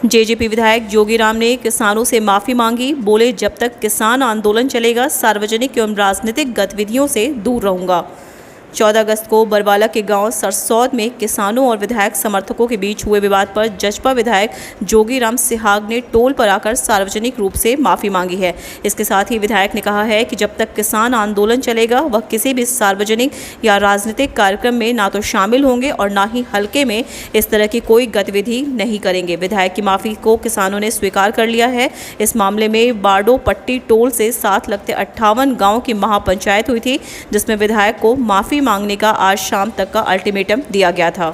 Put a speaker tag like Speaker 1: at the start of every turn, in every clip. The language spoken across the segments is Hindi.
Speaker 1: जेजेपी विधायक जोगीराम ने किसानों से माफी मांगी। बोले, जब तक किसान आंदोलन चलेगा सार्वजनिक एवं राजनीतिक गतिविधियों से दूर रहूंगा। 14 अगस्त को बरवाला के गांव सरसौद में किसानों और विधायक समर्थकों के बीच हुए विवाद पर जसपा विधायक जोगीराम सिहाग ने टोल पर आकर सार्वजनिक रूप से माफी मांगी है। इसके साथ ही विधायक ने कहा है कि जब तक किसान आंदोलन चलेगा वह किसी भी सार्वजनिक या राजनीतिक कार्यक्रम में ना तो शामिल होंगे और ना ही हल्के में इस तरह की कोई गतिविधि नहीं करेंगे। विधायक की माफी को किसानों ने स्वीकार कर लिया है। इस मामले में बारडो पट्टी टोल से साथ लगते 58 गाँव की महापंचायत हुई थी, जिसमें विधायक को माफी मांगने का आज शाम तक का अल्टीमेटम दिया गया था।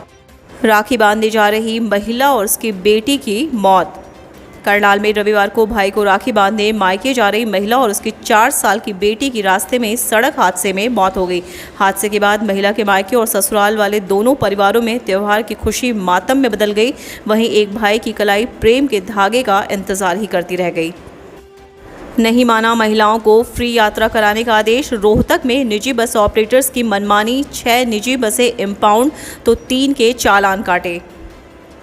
Speaker 1: राखी बांधने जा रही महिला और उसकी बेटी की मौत। करनाल में रविवार को भाई को राखी बांधने मायके जा रही महिला और उसकी 4 साल की बेटी की रास्ते में सड़क हादसे में मौत हो गई। हादसे के बाद महिला के मायके और ससुराल वाले दोनों परिवारों में त्योहार की खुशी मातम में बदल गई। वहीं एक भाई की कलाई प्रेम के धागे का इंतजार ही करती रह गई। नहीं माना महिलाओं को फ्री यात्रा कराने का आदेश। रोहतक में निजी बस ऑपरेटर्स की मनमानी, 6 निजी बसें इम्पाउंड तो 3 के चालान काटे।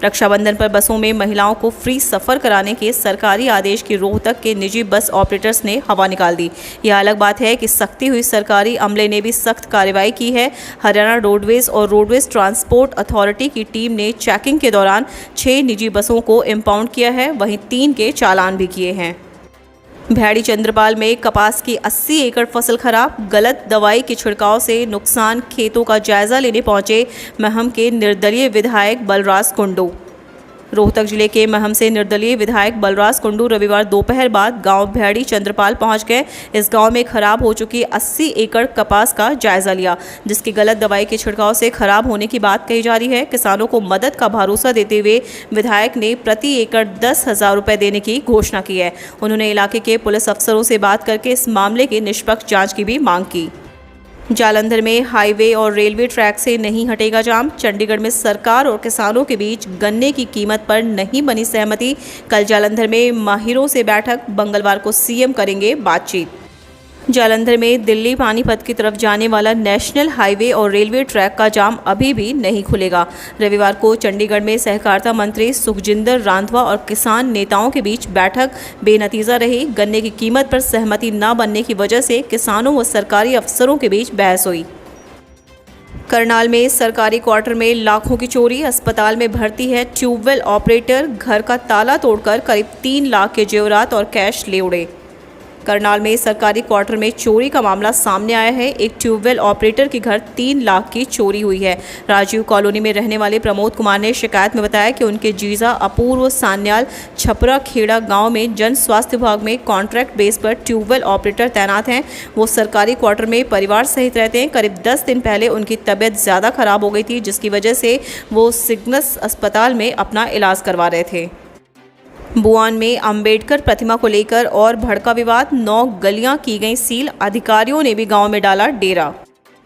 Speaker 1: रक्षाबंधन पर बसों में महिलाओं को फ्री सफ़र कराने के सरकारी आदेश की रोहतक के निजी बस ऑपरेटर्स ने हवा निकाल दी। यह अलग बात है कि सख्ती हुई सरकारी अमले ने भी सख्त कार्रवाई की है। हरियाणा रोडवेज और रोडवेज ट्रांसपोर्ट अथॉरिटी की टीम ने चेकिंग के दौरान 6 निजी बसों को इम्पाउंड किया है, वहीं 3 के चालान भी किए हैं। भैड़ी चंद्रपाल में कपास की 80 एकड़ फसल खराब। गलत दवाई के छिड़काव से नुकसान। खेतों का जायजा लेने पहुंचे महम के निर्दलीय विधायक बलराज कुंडू। रोहतक जिले के महम से निर्दलीय विधायक बलराज कुंडू रविवार दोपहर बाद गांव भैड़ी चंद्रपाल पहुंच गए। इस गांव में खराब हो चुकी 80 एकड़ कपास का जायजा लिया, जिसकी गलत दवाई के छिड़काव से खराब होने की बात कही जा रही है। किसानों को मदद का भरोसा देते हुए विधायक ने प्रति एकड़ 10,000 रुपये देने की घोषणा की है। उन्होंने इलाके के पुलिस अफसरों से बात करके इस मामले की निष्पक्ष जाँच की भी मांग की। जालंधर में हाईवे और रेलवे ट्रैक से नहीं हटेगा जाम। चंडीगढ़ में सरकार और किसानों के बीच गन्ने की कीमत पर नहीं बनी सहमति। कल जालंधर में माहिरों से बैठक। मंगलवार को सीएम करेंगे बातचीत। जालंधर में दिल्ली पानीपत की तरफ जाने वाला नेशनल हाईवे और रेलवे ट्रैक का जाम अभी भी नहीं खुलेगा। रविवार को चंडीगढ़ में सहकारिता मंत्री सुखजिंदर रांधवा और किसान नेताओं के बीच बैठक बेनतीजा रही। गन्ने की कीमत पर सहमति न बनने की वजह से किसानों व सरकारी अफसरों के बीच बहस हुई। करनाल में सरकारी क्वार्टर में लाखों की चोरी। अस्पताल में भर्ती है ट्यूबवेल ऑपरेटर। घर का ताला तोड़कर करीब 3 लाख के जेवरात और कैश ले उड़े। करनाल में सरकारी क्वार्टर में चोरी का मामला सामने आया है। एक ट्यूबवेल ऑपरेटर के घर 3 लाख की चोरी हुई है। राजीव कॉलोनी में रहने वाले प्रमोद कुमार ने शिकायत में बताया कि उनके जीजा अपूर्व सान्याल छपरा खेड़ा गांव में जन स्वास्थ्य विभाग में कॉन्ट्रैक्ट बेस पर ट्यूबवेल ऑपरेटर तैनात हैं। वो सरकारी क्वार्टर में परिवार सहित रहते हैं। करीब 10 दिन पहले उनकी तबीयत ज़्यादा खराब हो गई थी, जिसकी वजह से वो सिग्नस अस्पताल में अपना इलाज करवा रहे थे। बुआन में अंबेडकर प्रतिमा को लेकर और भड़का विवाद। 9 गलियां की गई सील। अधिकारियों ने भी गांव में डाला डेरा।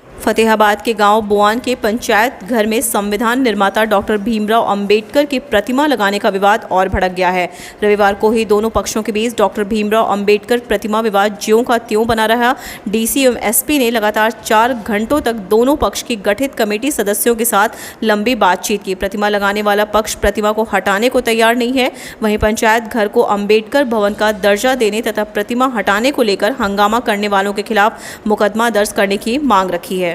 Speaker 1: फतेहाबाद के गांव बुआन के पंचायत घर में संविधान निर्माता डॉक्टर भीमराव अंबेडकर की प्रतिमा लगाने का विवाद और भड़क गया है। रविवार को ही दोनों पक्षों के बीच डॉक्टर भीमराव अंबेडकर प्रतिमा विवाद ज्यों का त्यों बना रहा। डीसी एवं एसपी ने लगातार 4 घंटों तक दोनों पक्ष की गठित कमेटी सदस्यों के साथ लंबी बातचीत की। प्रतिमा लगाने वाला पक्ष प्रतिमा को हटाने को तैयार नहीं है। वहीं पंचायत घर को अंबेडकर भवन का दर्जा देने तथा प्रतिमा हटाने को लेकर हंगामा करने वालों के खिलाफ मुकदमा दर्ज करने की मांग रखी है।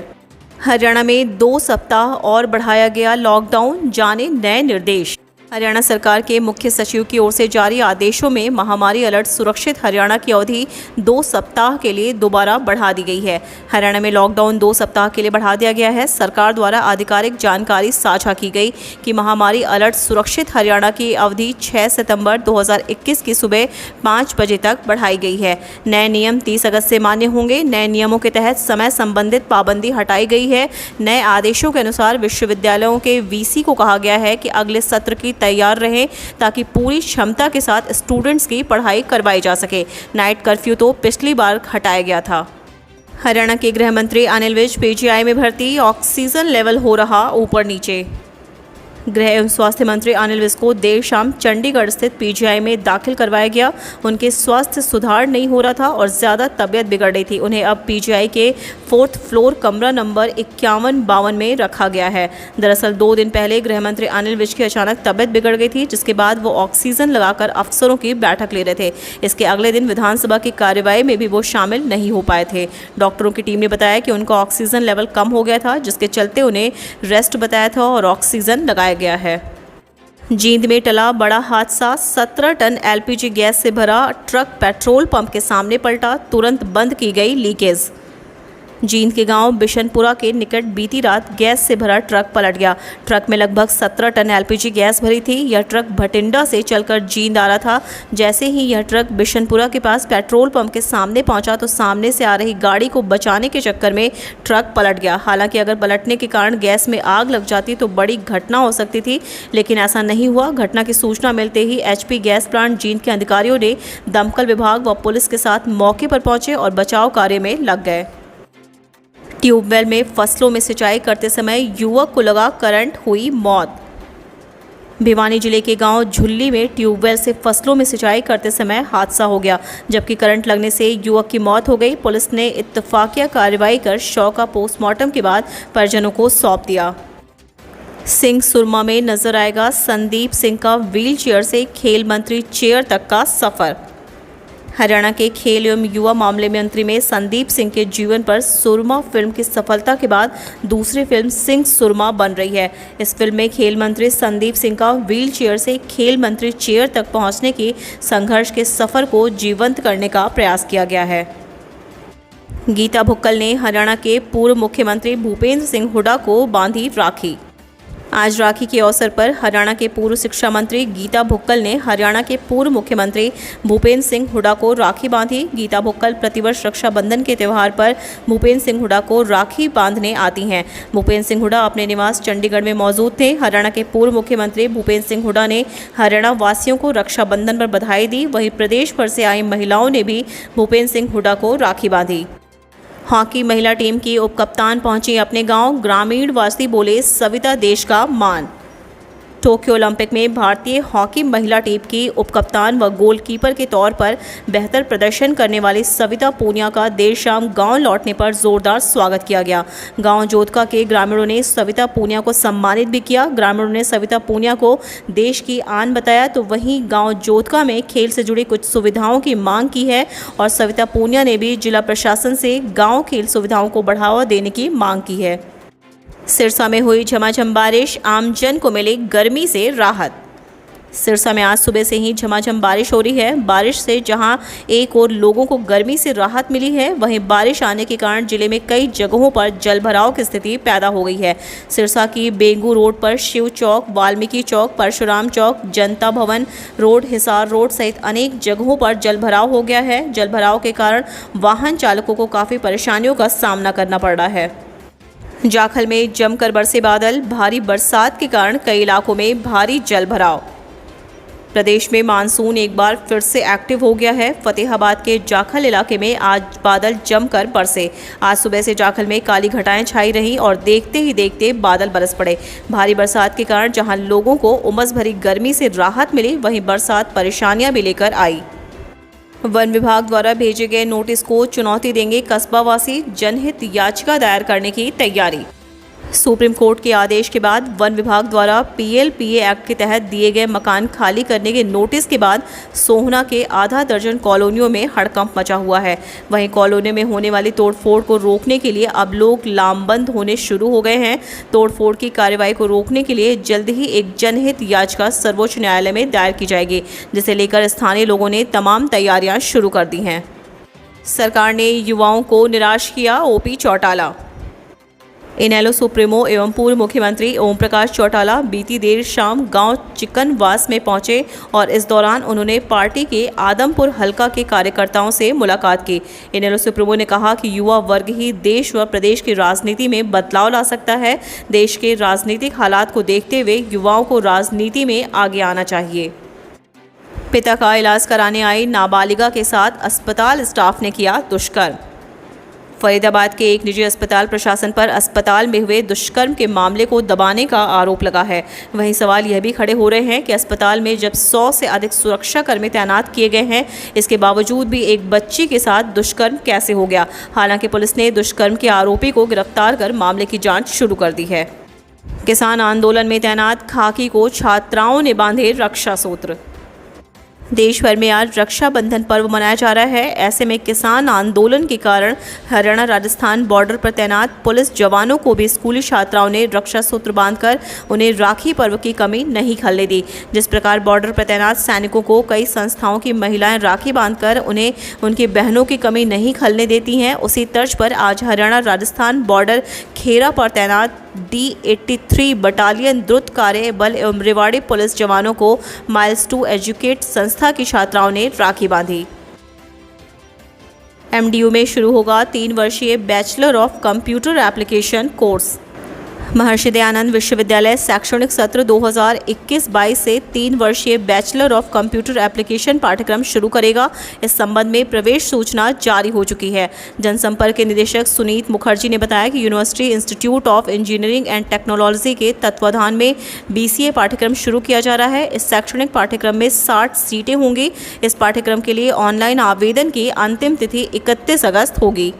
Speaker 1: हरियाणा में 2 सप्ताह और बढ़ाया गया लॉकडाउन। जाने नए निर्देश। हरियाणा सरकार के मुख्य सचिव की ओर से जारी आदेशों में महामारी अलर्ट सुरक्षित हरियाणा की अवधि 2 सप्ताह के लिए दोबारा बढ़ा दी गई है। हरियाणा में लॉकडाउन 2 सप्ताह के लिए बढ़ा दिया गया है। सरकार द्वारा आधिकारिक जानकारी साझा की गई कि महामारी अलर्ट सुरक्षित हरियाणा की अवधि 6 सितंबर 2021 की सुबह 5 बजे तक बढ़ाई गई है। नए नियम 30 अगस्त से मान्य होंगे। नए नियमों के तहत समय संबंधित पाबंदी हटाई गई है। नए आदेशों के अनुसार विश्वविद्यालयों के वीसी को कहा गया है कि अगले सत्र की तैयार रहें ताकि पूरी क्षमता के साथ स्टूडेंट्स की पढ़ाई करवाई जा सके। नाइट कर्फ्यू तो पिछली बार हटाया गया था। हरियाणा के गृह मंत्री अनिल विज पीजीआई में भर्ती। ऑक्सीजन लेवल हो रहा ऊपर नीचे। गृह एवं स्वास्थ्य मंत्री अनिल विज को देर शाम चंडीगढ़ स्थित पीजीआई में दाखिल करवाया गया। उनके स्वास्थ्य सुधार नहीं हो रहा था और ज़्यादा तबीयत बिगड़ रही थी। उन्हें अब पीजीआई के 4th फ्लोर कमरा नंबर 5152 में रखा गया है। दरअसल 2 दिन पहले गृह मंत्री अनिल विज की अचानक तबीयत बिगड़ गई थी, जिसके बाद वो ऑक्सीजन लगाकर अफसरों की बैठक ले रहे थे। इसके अगले दिन विधानसभा की कार्यवाही में भी वो शामिल नहीं हो पाए थे। डॉक्टरों की टीम ने बताया कि उनका ऑक्सीजन लेवल कम हो गया था, जिसके चलते उन्हें रेस्ट बताया था और ऑक्सीजन लगाया गया है। जींद में टला बड़ा हादसा। 17 टन एलपीजी गैस से भरा ट्रक पेट्रोल पंप के सामने पलटा, तुरंत बंद की गई लीकेज। जींद के गांव बिशनपुरा के निकट बीती रात गैस से भरा ट्रक पलट गया। ट्रक में लगभग 17 टन एलपीजी गैस भरी थी। यह ट्रक भटिंडा से चलकर जींद आ रहा था। जैसे ही यह ट्रक बिशनपुरा के पास पेट्रोल पंप के सामने पहुंचा तो सामने से आ रही गाड़ी को बचाने के चक्कर में ट्रक पलट गया। हालांकि अगर पलटने के कारण गैस में आग लग जाती तो बड़ी घटना हो सकती थी, लेकिन ऐसा नहीं हुआ। घटना की सूचना मिलते ही एचपी गैस प्लांट जींद के अधिकारियों ने दमकल विभाग व पुलिस के साथ मौके पर पहुंचे और बचाव कार्य में लग गए। ट्यूबवेल में फसलों में सिंचाई करते समय युवक को लगा करंट, हुई मौत। भिवानी जिले के गांव झुल्ली में ट्यूबवेल से फसलों में सिंचाई करते समय हादसा हो गया, जबकि करंट लगने से युवक की मौत हो गई। पुलिस ने इत्तफाकिया कार्रवाई कर शव का पोस्टमार्टम के बाद परिजनों को सौंप दिया। सिंह सुरमा में नजर आएगा संदीप सिंह का व्हीलचेयर से खेल मंत्री चेयर तक का सफर। हरियाणा के खेल एवं युवा मामले मंत्री में संदीप सिंह के जीवन पर सुरमा फिल्म की सफलता के बाद दूसरी फिल्म सिंह सुरमा बन रही है। इस फिल्म में खेल मंत्री संदीप सिंह का व्हील चेयर से खेल मंत्री चेयर तक पहुंचने की संघर्ष के सफर को जीवंत करने का प्रयास किया गया है। गीता भुक्कल ने हरियाणा के पूर्व मुख्यमंत्री भूपेंद्र सिंह हुड्डा को बांधी राखी। आज राखी के अवसर पर हरियाणा के पूर्व शिक्षा मंत्री गीता भुक्कल ने हरियाणा के पूर्व मुख्यमंत्री भूपेंद्र सिंह हुड्डा को राखी बांधी। गीता भुक्कल प्रतिवर्ष रक्षाबंधन के त्यौहार पर भूपेंद्र सिंह हुड्डा को राखी बांधने आती हैं। भूपेंद्र सिंह हुड्डा अपने निवास चंडीगढ़ में मौजूद थे। हरियाणा के पूर्व मुख्यमंत्री भूपेंद्र सिंह हुड्डा ने हरियाणा वासियों को रक्षाबंधन पर बधाई दी। वहीं प्रदेश भर से आई महिलाओं ने भी भूपेंद्र सिंह हुड्डा को राखी बांधी। हॉकी महिला टीम की उपकप्तान पहुंची अपने गांव। ग्रामीण वासी बोले सविता देश का मान। टोक्यो ओलंपिक में भारतीय हॉकी महिला टीम की उपकप्तान व गोलकीपर के तौर पर बेहतर प्रदर्शन करने वाली सविता पूनिया का देर शाम गांव लौटने पर जोरदार स्वागत किया गया। गांव जोधका के ग्रामीणों ने सविता पूनिया को सम्मानित भी किया। ग्रामीणों ने सविता पूनिया को देश की आन बताया, तो वहीं गांव जोधका में खेल से जुड़ी कुछ सुविधाओं की मांग की है और सविता पूनिया ने भी जिला प्रशासन से गाँव खेल सुविधाओं को बढ़ावा देने की मांग की है। सिरसा में हुई झमाझम बारिश, आमजन को मिली गर्मी से राहत। सिरसा में आज सुबह से ही झमाझम बारिश हो रही है। बारिश से जहां एक और लोगों को गर्मी से राहत मिली है, वहीं बारिश आने के कारण जिले में कई जगहों पर जलभराव की स्थिति पैदा हो गई है। सिरसा की बेंगू रोड पर शिव चौक, वाल्मीकि चौक, परशुराम चौक, जनता भवन रोड, हिसार रोड सहित अनेक जगहों पर जलभराव हो गया है। जलभराव के कारण वाहन चालकों को काफ़ी परेशानियों का सामना करना पड़ रहा है। जाखल में जमकर बरसे बादल, भारी बरसात के कारण कई इलाकों में भारी जलभराव। प्रदेश में मानसून एक बार फिर से एक्टिव हो गया है। फतेहाबाद के जाखल इलाके में आज बादल जमकर बरसे। आज सुबह से जाखल में काली घटाएं छाई रहीं और देखते ही देखते बादल बरस पड़े। भारी बरसात के कारण जहां लोगों को उमस भरी गर्मी से राहत मिली, वहीं बरसात परेशानियां भी लेकर आई। वन विभाग द्वारा भेजे गए नोटिस को चुनौती देंगे कस्बावासी, जनहित याचिका दायर करने की तैयारी। सुप्रीम कोर्ट के आदेश के बाद वन विभाग द्वारा पीएलपीए एक्ट के तहत दिए गए मकान खाली करने के नोटिस के बाद सोहना के आधा दर्जन कॉलोनियों में हड़कंप मचा हुआ है। वहीं कॉलोनियों में होने वाली तोड़फोड़ को रोकने के लिए अब लोग लामबंद होने शुरू हो गए हैं। तोड़फोड़ की कार्रवाई को रोकने के लिए जल्द ही एक जनहित याचिका सर्वोच्च न्यायालय में दायर की जाएगी, जिसे लेकर स्थानीय लोगों ने तमाम तैयारियां शुरू कर दी हैं। सरकार ने युवाओं को निराश किया, ओपी चौटाला। इनेलो सुप्रीमो एवं पूर्व मुख्यमंत्री ओम प्रकाश चौटाला बीती देर शाम गांव चिकनवास में पहुंचे और इस दौरान उन्होंने पार्टी के आदमपुर हलका के कार्यकर्ताओं से मुलाकात की। इनेलो सुप्रीमो ने कहा कि युवा वर्ग ही देश व प्रदेश की राजनीति में बदलाव ला सकता है। देश के राजनीतिक हालात को देखते हुए युवाओं को राजनीति में आगे आना चाहिए। पिता का इलाज कराने आई नाबालिगा के साथ अस्पताल स्टाफ ने किया दुष्कर्म। फरीदाबाद के एक निजी अस्पताल प्रशासन पर अस्पताल में हुए दुष्कर्म के मामले को दबाने का आरोप लगा है। वहीं सवाल यह भी खड़े हो रहे हैं कि अस्पताल में जब 100 से अधिक सुरक्षाकर्मी तैनात किए गए हैं, इसके बावजूद भी एक बच्ची के साथ दुष्कर्म कैसे हो गया। हालांकि पुलिस ने दुष्कर्म के आरोपी को गिरफ्तार कर मामले की जांच शुरू कर दी है। किसान आंदोलन में तैनात खाकी को छात्राओं ने बांधे रक्षा सूत्र। देश भर में आज रक्षाबंधन पर्व मनाया जा रहा है। ऐसे में किसान आंदोलन के कारण हरियाणा राजस्थान बॉर्डर पर तैनात पुलिस जवानों को भी स्कूली छात्राओं ने रक्षा सूत्र बांधकर उन्हें राखी पर्व की कमी नहीं खलने दी। जिस प्रकार बॉर्डर पर तैनात सैनिकों को कई संस्थाओं की महिलाएं राखी बांधकर उन्हें उनकी बहनों की कमी नहीं खलने देती हैं, उसी तर्ज पर आज हरियाणा राजस्थान बॉर्डर खेरा पर तैनात D83 बटालियन द्रुत कार्य बल एवं रेवाड़ी पुलिस जवानों को माइल्स टू एजुकेट संस्था की छात्राओं ने राखी बांधी। MDU में शुरू होगा 3 वर्षीय bachelor of computer application course. Maharshi Dayanand विश्वविद्यालय शैक्षणिक सत्र 2021-22 से 3 वर्षीय बैचलर ऑफ कंप्यूटर एप्लीकेशन पाठ्यक्रम शुरू करेगा। इस संबंध में प्रवेश सूचना जारी हो चुकी है। जनसंपर्क के निदेशक सुनीत मुखर्जी ने बताया कि university institute of engineering and technology के तत्वाधान में BCA पाठ्यक्रम शुरू किया जा रहा है। इस शैक्षणिक पाठ्यक्रम में 60 सीटें होंगी। इस पाठ्यक्रम के लिए ऑनलाइन आवेदन की अंतिम तिथि 31 अगस्त होगी।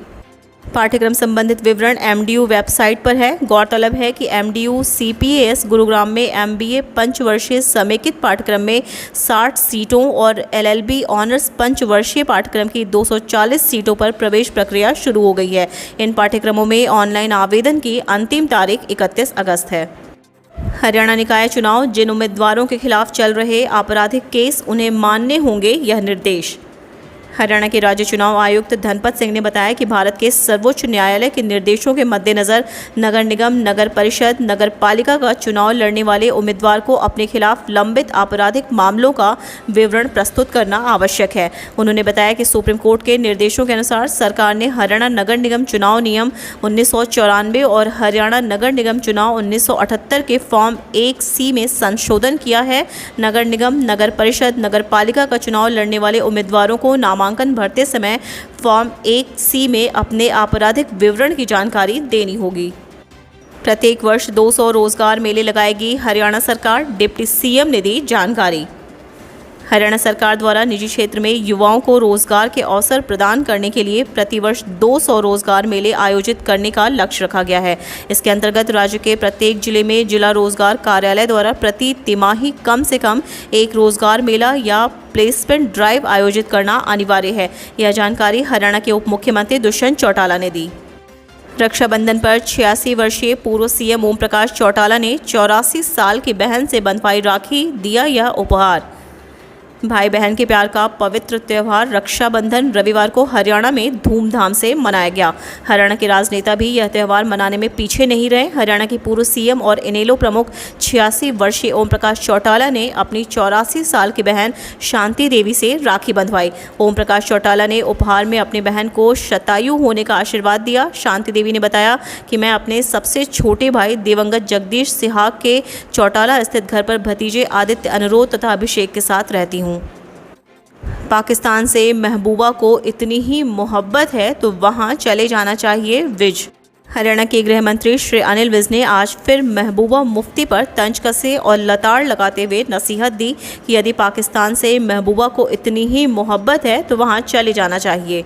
Speaker 1: पाठ्यक्रम संबंधित विवरण MDU वेबसाइट पर है। गौरतलब है कि MDU CPAS गुरुग्राम में MBA पंचवर्षीय समेकित पाठ्यक्रम में 60 सीटों और LLB ऑनर्स पंचवर्षीय पाठ्यक्रम की 240 सीटों पर प्रवेश प्रक्रिया शुरू हो गई है। इन पाठ्यक्रमों में ऑनलाइन आवेदन की अंतिम तारीख 31 अगस्त है। हरियाणा निकाय चुनाव, जिन उम्मीदवारों के खिलाफ चल रहे आपराधिक केस उन्हें मानने होंगे यह निर्देश। हरियाणा के राज्य चुनाव आयुक्त धनपत सिंह ने बताया कि भारत के सर्वोच्च न्यायालय के निर्देशों के मद्देनज़र नगर निगम, नगर परिषद, नगर पालिका का चुनाव लड़ने वाले उम्मीदवार को अपने खिलाफ लंबित आपराधिक मामलों का विवरण प्रस्तुत करना आवश्यक है। उन्होंने बताया कि सुप्रीम कोर्ट के निर्देशों के अनुसार सरकार ने हरियाणा नगर निगम चुनाव नियम 1994 और हरियाणा नगर निगम चुनाव 1978 के फॉर्म 1C में संशोधन किया है। नगर निगम, नगर परिषद, नगर पालिका का चुनाव लड़ने वाले उम्मीदवारों को नामांकन भरते समय फॉर्म 1C में अपने आपराधिक विवरण की जानकारी देनी होगी। प्रत्येक वर्ष 200 रोजगार मेले लगाएगी हरियाणा सरकार, डिप्टी CM ने दी जानकारी। हरियाणा सरकार द्वारा निजी क्षेत्र में युवाओं को रोजगार के अवसर प्रदान करने के लिए प्रतिवर्ष 200 रोजगार मेले आयोजित करने का लक्ष्य रखा गया है। इसके अंतर्गत राज्य के प्रत्येक जिले में जिला रोजगार कार्यालय द्वारा प्रति तिमाही कम से कम एक रोजगार मेला या प्लेसमेंट ड्राइव आयोजित करना अनिवार्य है। यह जानकारी हरियाणा के उप मुख्यमंत्री दुष्यंत चौटाला ने दी। रक्षाबंधन पर 86 वर्षीय पूर्व CM ओम प्रकाश चौटाला ने 84 साल की बहन से बंधवाई राखी, दिया यह उपहार। भाई बहन के प्यार का पवित्र त्यौहार रक्षाबंधन रविवार को हरियाणा में धूमधाम से मनाया गया। हरियाणा के राजनेता भी यह त्यौहार मनाने में पीछे नहीं रहे। हरियाणा के पूर्व CM और इनेलो प्रमुख 86 वर्षीय ओम प्रकाश चौटाला ने अपनी 84 साल की बहन शांति देवी से राखी बंधवाई। ओम प्रकाश चौटाला ने उपहार में अपनी बहन को शतायु होने का आशीर्वाद दिया। शांति देवी ने बताया कि मैं अपने सबसे छोटे भाई दिवंगत जगदीश सिहाग के चौटाला स्थित घर पर भतीजे आदित्य, अनुरोध तथा अभिषेक के साथ रहती हूँ। पाकिस्तान से महबूबा को इतनी ही मोहब्बत है तो वहां चले जाना चाहिए, विज। हरियाणा के गृह मंत्री श्री अनिल विज ने आज फिर महबूबा मुफ्ती पर तंज कसे और लताड़ लगाते हुए नसीहत दी कि यदि पाकिस्तान से महबूबा को इतनी ही मोहब्बत है तो वहां चले जाना चाहिए।